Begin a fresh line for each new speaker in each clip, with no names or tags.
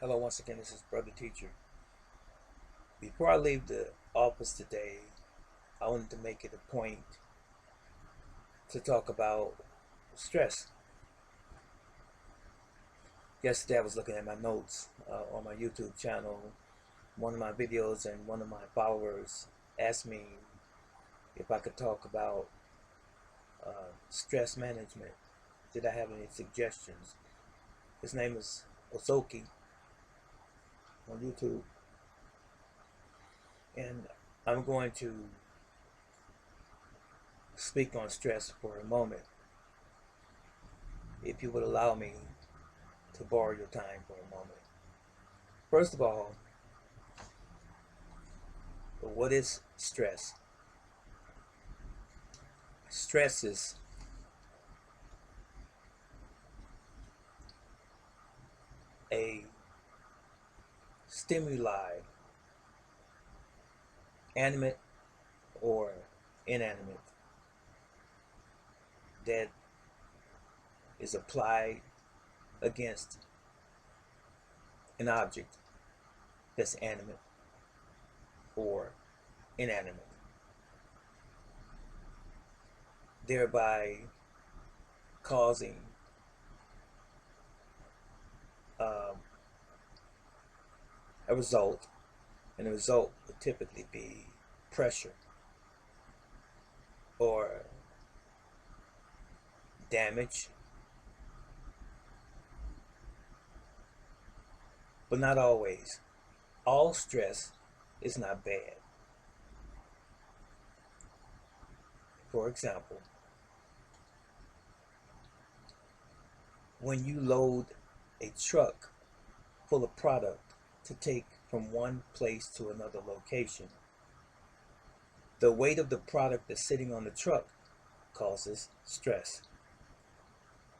Hello, once again, this is Brother Teacher. Before I leave the office today, I wanted to make it a point to talk about stress. Yesterday, I was looking at my notes on my YouTube channel, one of my videos, and one of my followers asked me if I could talk about stress management. Did I have any suggestions? His name is Osoki on YouTube, and I'm going to speak on stress for a moment, if you would allow me to borrow your time for a moment. First of all, what is stress? Stress is a stimuli, animate or inanimate, that is applied against an object that's animate or inanimate, thereby causing um, a result, and the result would typically be pressure or damage, but not always. All stress is not bad. For example, when you load a truck full of product to take from one place to another location, the weight of the product that's sitting on the truck causes stress.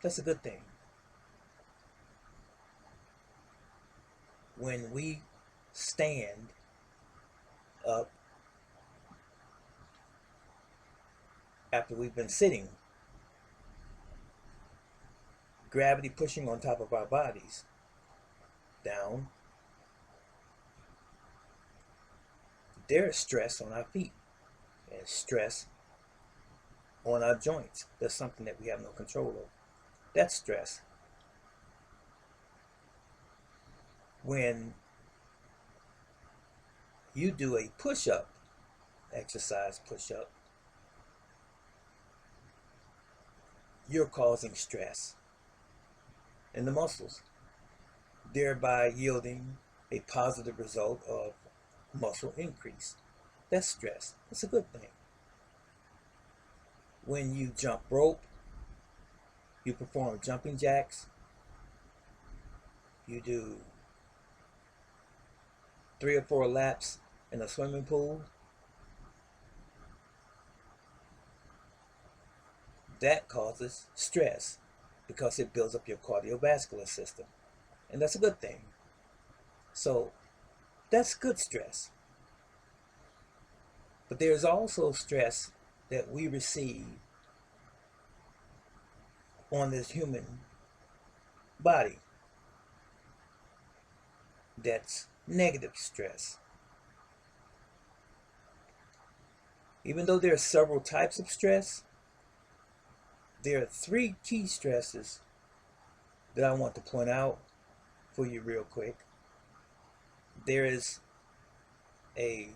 That's a good thing. When we stand up after we've been sitting, gravity pushing on top of our bodies down, there is stress on our feet and stress on our joints. That's something that we have no control over. That's stress. When you do a push-up, exercise push-up, you're causing stress in the muscles, thereby yielding a positive result of muscle increase. That's stress. That's a good thing. When you jump rope, you perform jumping jacks, you do 3 or 4 laps in a swimming pool, that causes stress because it builds up your cardiovascular system, and that's a good thing. So that's good stress. But there's also stress that we receive on this human body. That's negative stress. Even though there are several types of stress, there are 3 key stresses that I want to point out for you real quick. There is a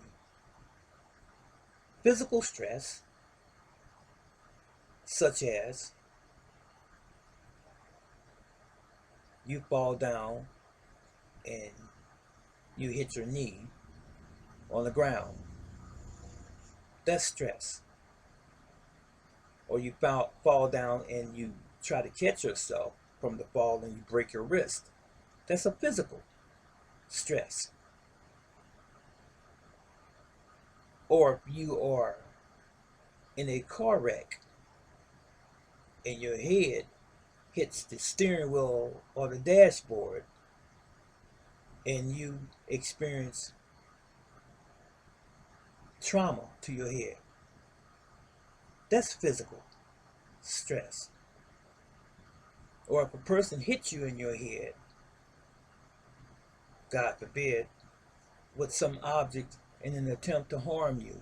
physical stress, such as you fall down and you hit your knee on the ground. That's stress. Or you fall down and you try to catch yourself from the fall and you break your wrist. That's a physical stress. Or if you are in a car wreck and your head hits the steering wheel or the dashboard and you experience trauma to your head, that's physical stress. Or if a person hits you in your head God forbid, with some object in an attempt to harm you,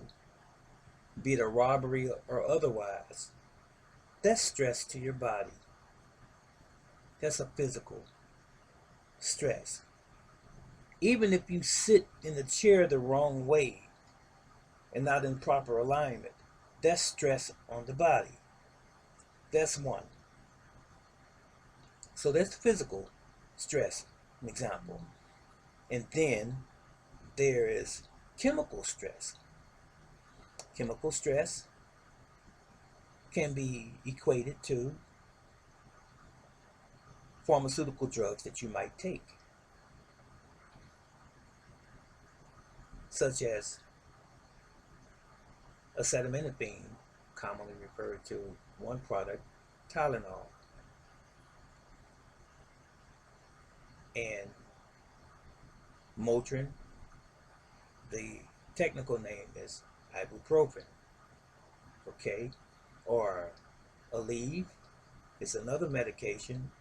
be it a robbery or otherwise, that's stress to your body. That's a physical stress. Even if you sit in the chair the wrong way and not in proper alignment, that's stress on the body. That's one. So that's physical stress, an example. And then there is chemical stress. Chemical stress can be equated to pharmaceutical drugs that you might take, such as acetaminophen, commonly referred to one product, Tylenol, and Motrin. The technical name is ibuprofen, okay? Or Aleve is another medication.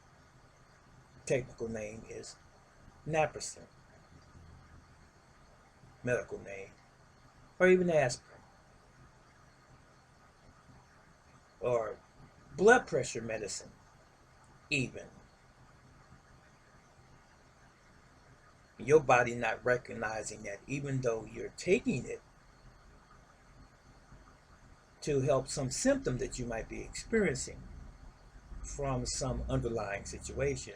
Technical name is naproxen, medical name, or even aspirin, or blood pressure medicine, even. Your body not recognizing that, even though you're taking it to help some symptom that you might be experiencing from some underlying situation,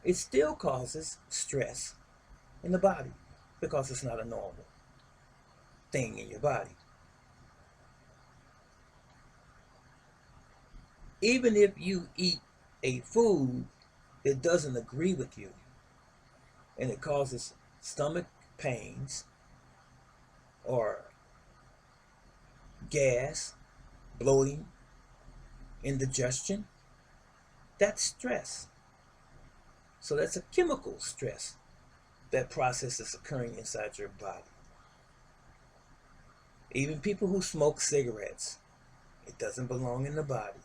it still causes stress in the body because it's not a normal thing in your body. Even if you eat a food that doesn't agree with you and it causes stomach pains or gas, bloating, indigestion, that's stress. So that's a chemical stress. That process is occurring inside your body. Even people who smoke cigarettes, it doesn't belong in the body.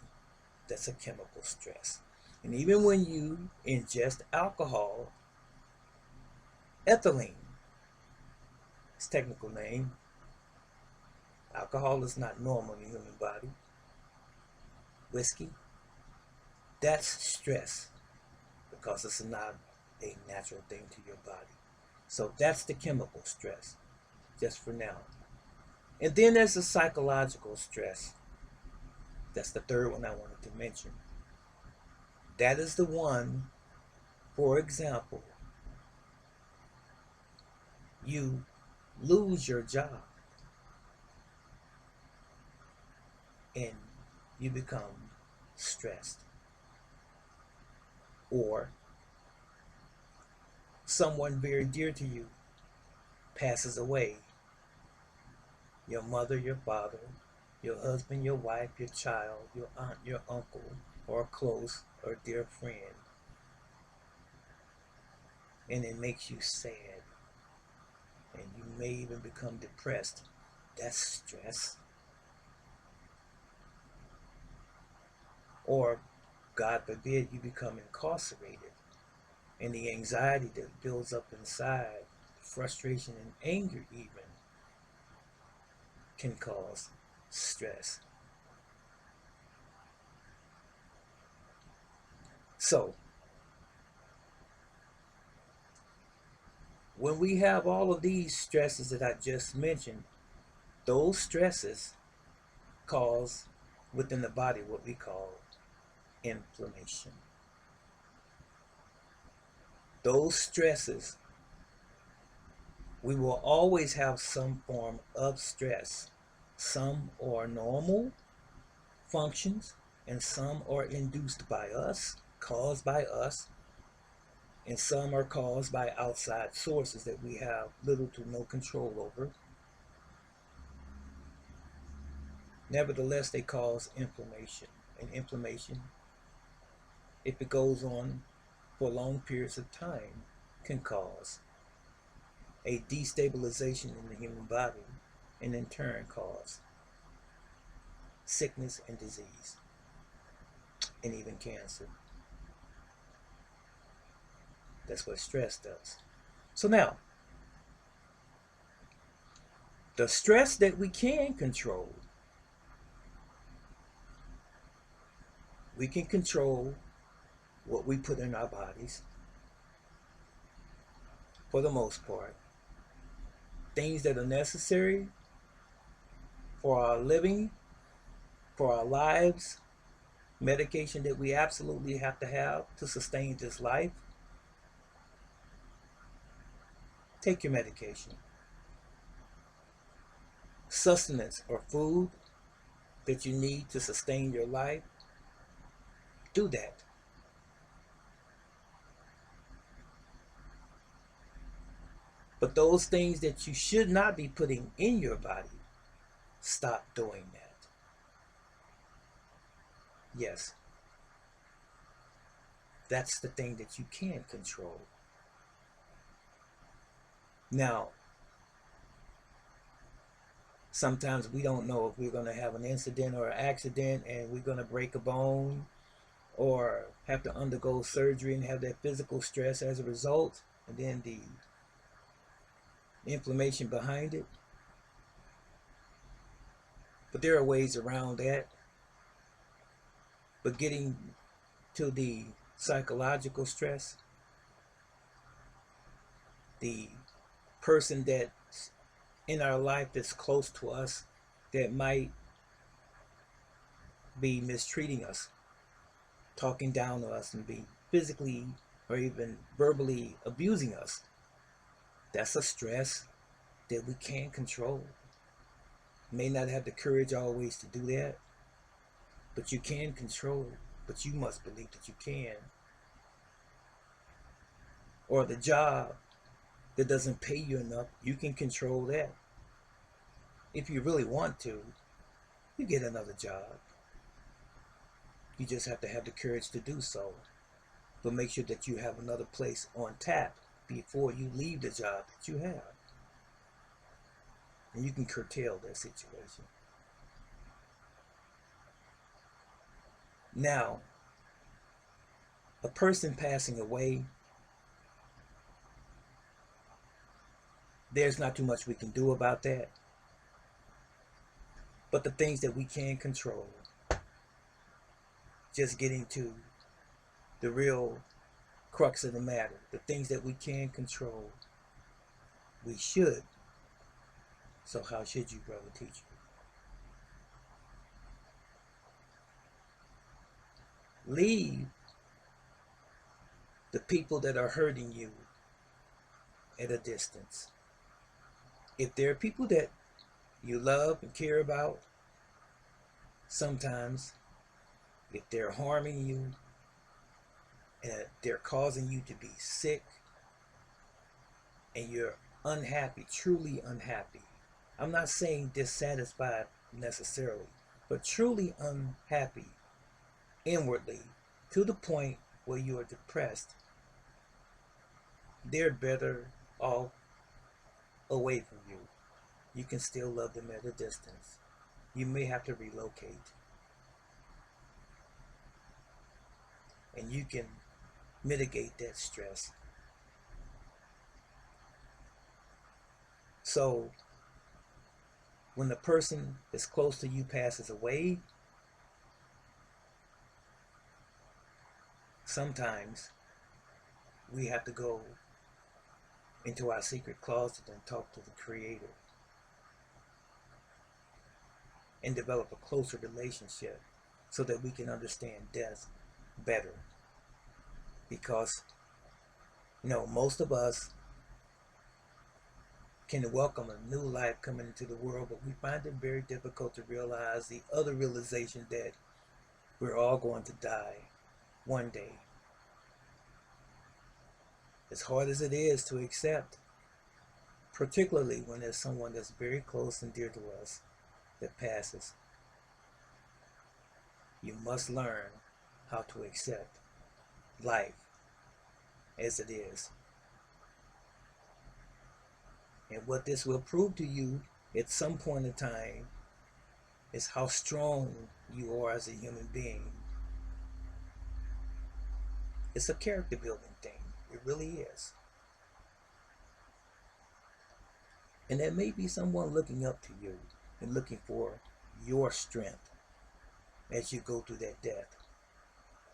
That's a chemical stress. And even when you ingest alcohol, ethylene, its technical name, alcohol is not normal in the human body. Whiskey, that's stress because it's not a natural thing to your body. So that's the chemical stress, just for now. And then there's the psychological stress. That's the third one I wanted to mention. That is the one, for example, you lose your job and you become stressed. Or someone very dear to you passes away. Your mother, your father, your husband, your wife, your child, your aunt, your uncle, or a close or dear friend. And it makes you sad. And you may even become depressed. That's stress. Or, God forbid, you become incarcerated. And the anxiety that builds up inside, frustration and anger even, can cause stress. So, when we have all of these stresses that I just mentioned, those stresses cause within the body what we call inflammation. Those stresses, we will always have some form of stress. Some are normal functions and some are induced by us, caused by us, and some are caused by outside sources that we have little to no control over. Nevertheless, they cause inflammation. And inflammation, if it goes on for long periods of time, can cause a destabilization in the human body and in turn cause sickness and disease and even cancer. That's what stress does. So now, the stress that we can control, we can control what we put in our bodies for the most part. Things that are necessary for our living, for our lives, medication that we absolutely have to sustain this life. Take your medication. Sustenance or food that you need to sustain your life, do that. But those things that you should not be putting in your body, stop doing that. Yes, that's the thing that you can control. Now, sometimes we don't know if we're going to have an incident or an accident and we're going to break a bone or have to undergo surgery and have that physical stress as a result, and then the inflammation behind it. But there are ways around that. But getting to the psychological stress, the person that's in our life that's close to us that might be mistreating us, talking down to us, and be physically or even verbally abusing us, that's a stress that we can't control. May not have the courage always to do that, but you can control it. But you must believe that you can. Or the job that doesn't pay you enough, you can control that. If you really want to, you get another job. You just have to have the courage to do so. But make sure that you have another place on tap before you leave the job that you have. And you can curtail that situation. Now, a person passing away, there's not too much we can do about that. But the things that we can control, just getting to the real crux of the matter, the things that we can control, we should. So how should you, brother teacher? Leave the people that are hurting you at a distance. If there are people that you love and care about, sometimes if they're harming you and they're causing you to be sick and you're unhappy, truly unhappy, I'm not saying dissatisfied necessarily, but truly unhappy inwardly to the point where you are depressed, they're better off away from you. You can still love them at a distance. You may have to relocate. And you can mitigate that stress. So, when the person that's close to you passes away, sometimes we have to go into our secret closet and talk to the Creator and develop a closer relationship so that we can understand death better. Because, most of us can welcome a new life coming into the world, but we find it very difficult to realize the other realization that we're all going to die one day. As hard as it is to accept, particularly when there's someone that's very close and dear to us that passes, you must learn how to accept life as it is. And what this will prove to you at some point in time is how strong you are as a human being. It's a character building thing. It really is. And there may be someone looking up to you and looking for your strength as you go through that death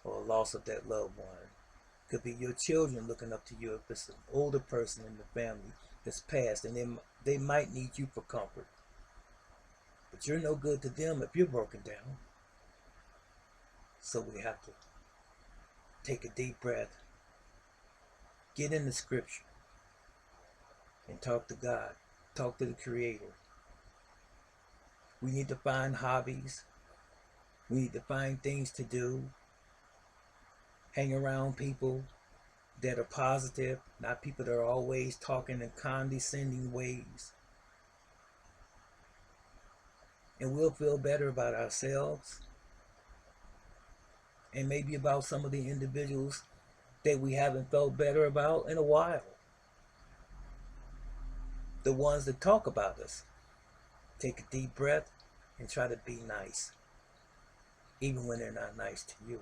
or loss of that loved one. Could be your children looking up to you if it's an older person in the family that's passed, and they might need you for comfort. But you're no good to them if you're broken down. So we have to take a deep breath, get in the scripture, and talk to God, talk to the Creator. We need to find hobbies. We need to find things to do. Hang around people that are positive, not people that are always talking in condescending ways. And we'll feel better about ourselves and maybe about some of the individuals that we haven't felt better about in a while. The ones that talk about us. Take a deep breath and try to be nice, even when they're not nice to you.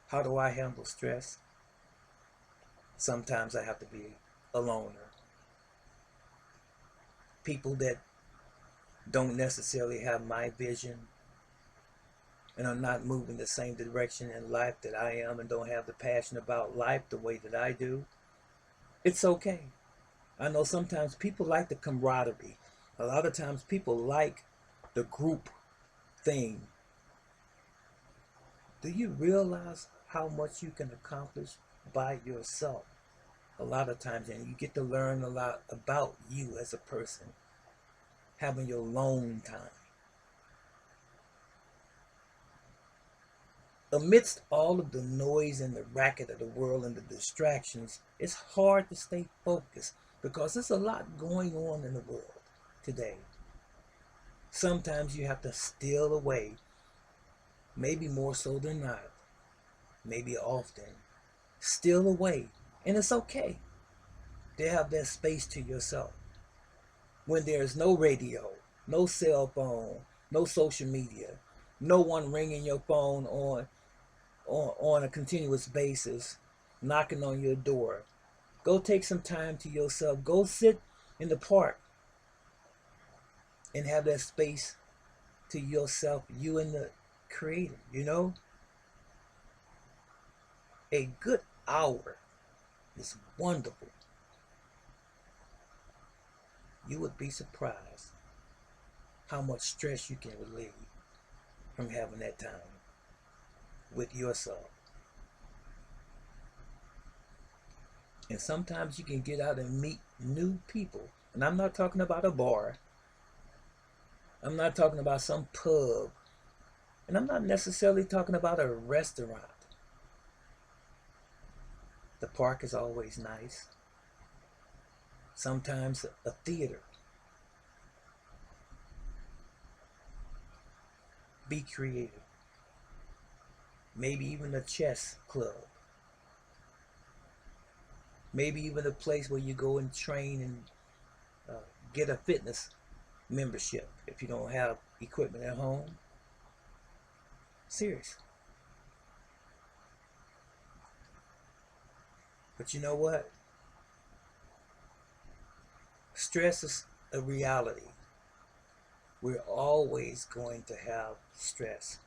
How do I handle stress? Sometimes I have to be a loner. People that don't necessarily have my vision and are not moving the same direction in life that I am and don't have the passion about life the way that I do, it's okay. I know sometimes people like the camaraderie. A lot of times people like the group thing. Do you realize how much you can accomplish by yourself? A lot of times, and you get to learn a lot about you as a person, having your alone time. Amidst all of the noise and the racket of the world and the distractions, it's hard to stay focused because there's a lot going on in the world today. Sometimes you have to steal away, maybe more so than not, maybe often, steal away. And it's okay to have that space to yourself. When there's no radio, no cell phone, no social media, no one ringing your phone on a continuous basis, knocking on your door. Go take some time to yourself. Go sit in the park and have that space to yourself, you and the Creator, you know? A good hour is wonderful. You would be surprised how much stress you can relieve from having that time with yourself. And sometimes you can get out and meet new people. And I'm not talking about a bar. I'm not talking about some pub. And I'm not necessarily talking about a restaurant. The park is always nice. Sometimes a theater. Be creative. Maybe even a chess club. Maybe even a place where you go and train and get a fitness membership if you don't have equipment at home. Serious. But you know what? Stress is a reality. We're always going to have stress.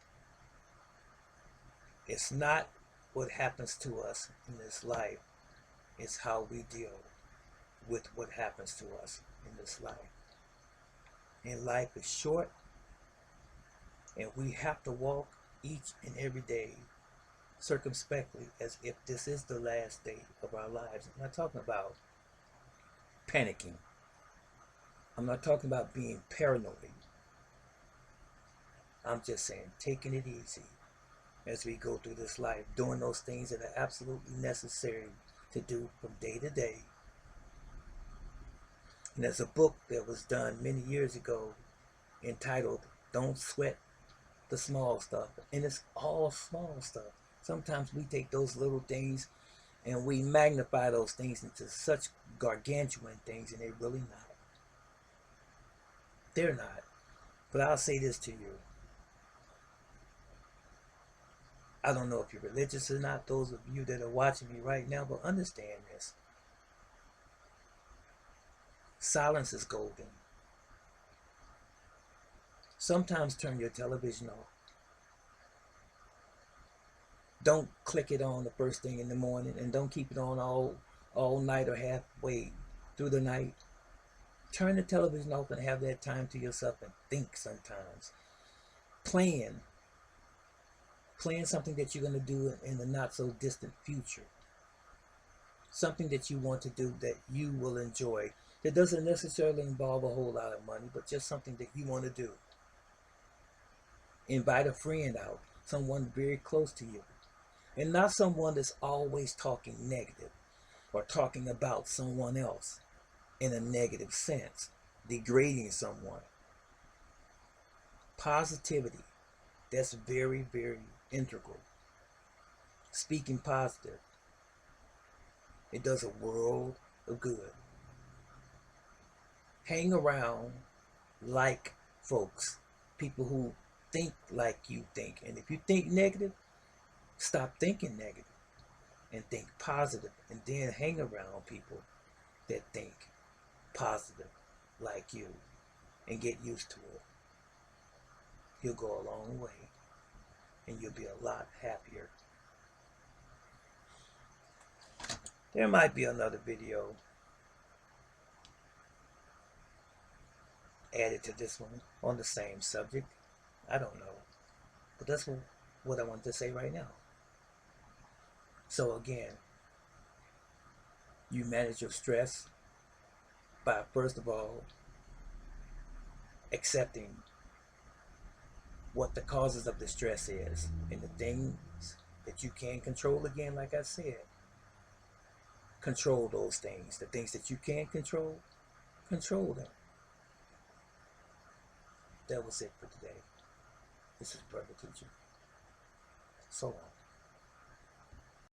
It's not what happens to us in this life. It's how we deal with what happens to us in this life. And life is short, and we have to walk each and every day circumspectly as if this is the last day of our lives. I'm not talking about panicking. I'm not talking about being paranoid. I'm just saying taking it easy as we go through this life, doing those things that are absolutely necessary to do from day to day. And there's a book that was done many years ago entitled Don't Sweat the Small Stuff. And it's all small stuff. Sometimes we take those little things and we magnify those things into such gargantuan things, and they're really not. They're not. But I'll say this to you. I don't know if you're religious or not, those of you that are watching me right now, but understand this. Silence is golden. Sometimes turn your television off. Don't click it on the first thing in the morning, and don't keep it on all night or halfway through the night. Turn the television off and have that time to yourself and think sometimes. Plan something that you're going to do in the not so distant future. Something that you want to do that you will enjoy. That doesn't necessarily involve a whole lot of money, but just something that you want to do. Invite a friend out, someone very close to you. And not someone that's always talking negative or talking about someone else in a negative sense, degrading someone. Positivity, that's very, very integral. Speaking positive, it does a world of good. Hang around like folks, people who think like you think. And if you think negative, stop thinking negative and think positive, and then hang around people that think positive like you and get used to it. You'll go a long way and you'll be a lot happier. There might be another video added to this one on the same subject. I don't know. But that's what I want to say right now. So again, you manage your stress by, first of all, accepting what the causes of the stress is, and the things that you can control. Again, like I said, control those things. The things that you can't control, control them. That was it for today. This is Brother Teacher. So long.